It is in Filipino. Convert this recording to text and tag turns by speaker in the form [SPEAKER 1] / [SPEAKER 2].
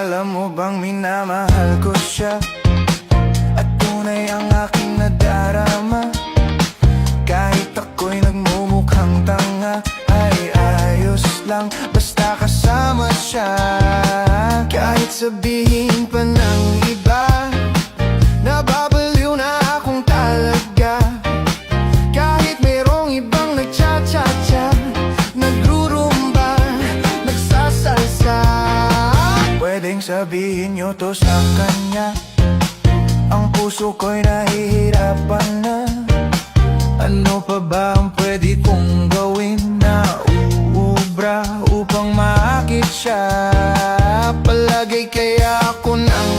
[SPEAKER 1] Alam mo bang minamahal ko siya, at tunay ang aking nadarama. Kahit ako'y nagmumukhang tanga, ay ayos lang basta kasama siya. Kahit sabihin pa ng iba, nababaliw na akong talaga. Kahit merong ibang nagcha-cha-cha, nagrurumba, nagsasalsa. Pwedeng sabihin nyo to sa kanya, ang puso ko'y nahihirapan na. Ano pa ba ang pwede kong gawin na uubra upang maakit siya? Palagay kaya ako ng